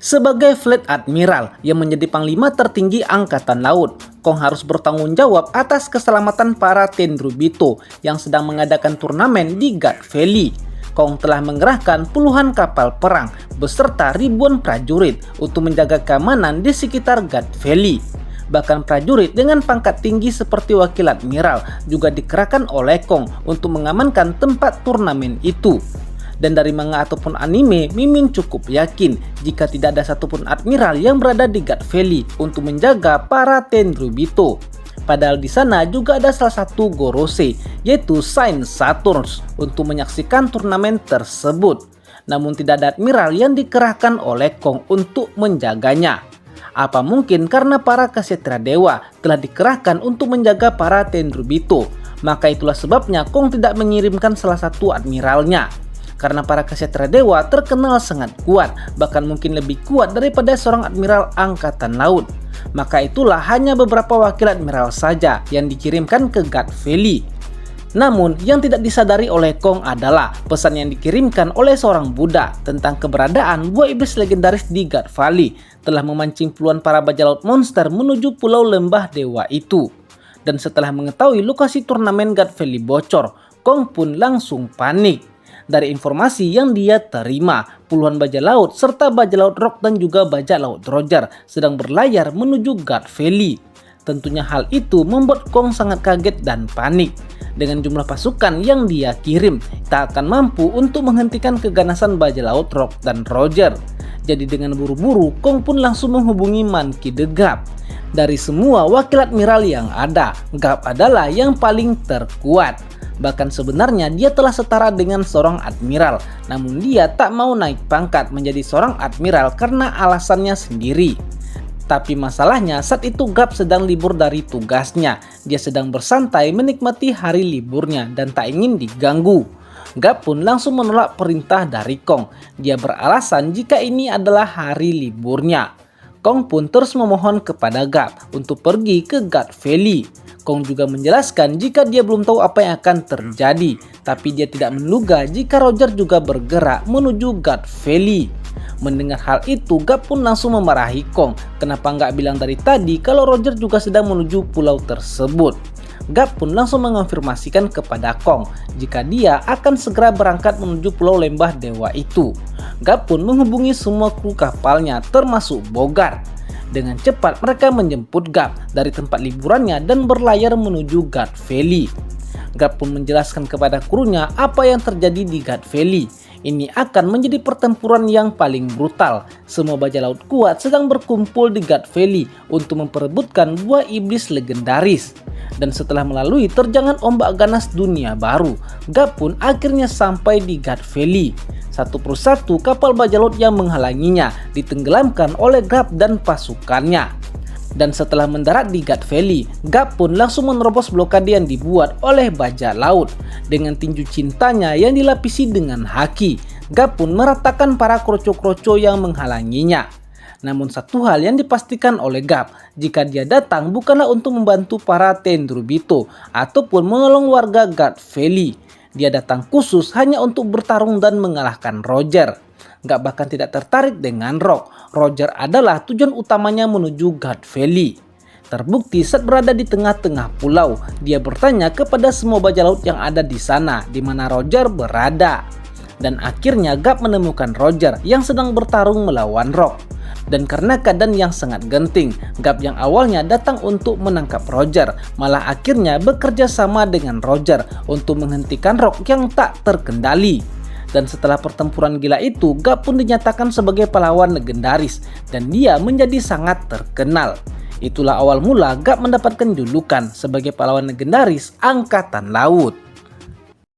Sebagai Fleet Admiral yang menjadi panglima tertinggi Angkatan Laut, Kong harus bertanggung jawab atas keselamatan para Tenryubito yang sedang mengadakan turnamen di Guard Valley. Kong telah mengerahkan puluhan kapal perang beserta ribuan prajurit untuk menjaga keamanan di sekitar Guard Valley. Bahkan prajurit dengan pangkat tinggi seperti Wakil Admiral juga dikerahkan oleh Kong untuk mengamankan tempat turnamen itu. Dan dari manga ataupun anime, Mimin cukup yakin jika tidak ada satupun admiral yang berada di Guard Valley untuk menjaga para Tenryubito. Padahal di sana juga ada salah satu Gorosei, yaitu Saint Saturns, untuk menyaksikan turnamen tersebut. Namun tidak ada admiral yang dikerahkan oleh Kong untuk menjaganya. Apa mungkin karena para Ksatria Dewa telah dikerahkan untuk menjaga para Tenryubito? Maka itulah sebabnya Kong tidak mengirimkan salah satu admiralnya. Karena para Ksatria Dewa terkenal sangat kuat, bahkan mungkin lebih kuat daripada seorang admiral angkatan laut. Maka itulah hanya beberapa wakil admiral saja yang dikirimkan ke Guard Valley. Namun yang tidak disadari oleh Kong adalah pesan yang dikirimkan oleh seorang Buddha tentang keberadaan buah iblis legendaris di Guard Valley telah memancing puluhan para bajak laut monster menuju pulau lembah dewa itu. Dan setelah mengetahui lokasi turnamen Guard Valley bocor, Kong pun langsung panik. Dari informasi yang dia terima, puluhan bajak laut serta bajak laut Rock dan juga bajak laut Roger sedang berlayar menuju Guard Valley. Tentunya hal itu membuat Kong sangat kaget dan panik. Dengan jumlah pasukan yang dia kirim, tak akan mampu untuk menghentikan keganasan bajak laut Rock dan Roger. Jadi dengan buru-buru, Kong pun langsung menghubungi Monkey the Gap. Dari semua wakil admiral yang ada, Gap adalah yang paling terkuat. Bahkan sebenarnya dia telah setara dengan seorang admiral, namun dia tak mau naik pangkat menjadi seorang admiral karena alasannya sendiri. Tapi masalahnya saat itu Gap sedang libur dari tugasnya. Dia sedang bersantai menikmati hari liburnya dan tak ingin diganggu. Gap pun langsung menolak perintah dari Kong. Dia beralasan jika ini adalah hari liburnya. Kong pun terus memohon kepada Gap untuk pergi ke Guard Valley. Kong juga menjelaskan jika dia belum tahu apa yang akan terjadi, tapi dia tidak menduga jika Roger juga bergerak menuju Guard Valley. Mendengar hal itu, Gap pun langsung memarahi Kong. Kenapa nggak bilang dari tadi kalau Roger juga sedang menuju pulau tersebut? Gap pun langsung mengonfirmasikan kepada Kong jika dia akan segera berangkat menuju pulau lembah dewa itu. Gap pun menghubungi semua kru kapalnya termasuk Bogart. Dengan cepat mereka menjemput Gap dari tempat liburannya dan berlayar menuju Guard Valley. Gap pun menjelaskan kepada krunya apa yang terjadi di Guard Valley. Ini akan menjadi pertempuran yang paling brutal. Semua bajak laut kuat sedang berkumpul di Guard Valley untuk memperebutkan buah iblis legendaris. Dan setelah melalui terjangan ombak ganas dunia baru, Gap pun akhirnya sampai di Guard Valley. Satu persatu kapal bajak laut yang menghalanginya ditenggelamkan oleh Gap dan pasukannya. Dan setelah mendarat di Guard Valley, Gap pun langsung menerobos blokade yang dibuat oleh bajak laut. Dengan tinju cintanya yang dilapisi dengan haki, Gap pun meratakan para kroco-kroco yang menghalanginya. Namun satu hal yang dipastikan oleh Gap, jika dia datang bukanlah untuk membantu para Tenryubito ataupun menolong warga Guard Valley. Dia datang khusus hanya untuk bertarung dan mengalahkan Roger. Gap bahkan tidak tertarik dengan Rock. Roger adalah tujuan utamanya menuju Guard Valley. Terbukti saat berada di tengah-tengah pulau, dia bertanya kepada semua bajak laut yang ada di sana di mana Roger berada. Dan akhirnya Gap menemukan Roger yang sedang bertarung melawan Rock. Dan karena keadaan yang sangat genting, Gap yang awalnya datang untuk menangkap Roger, malah akhirnya bekerja sama dengan Roger untuk menghentikan Rock yang tak terkendali. Dan setelah pertempuran gila itu, Gap pun dinyatakan sebagai pahlawan legendaris dan dia menjadi sangat terkenal. Itulah awal mula Gap mendapatkan julukan sebagai pahlawan legendaris Angkatan Laut.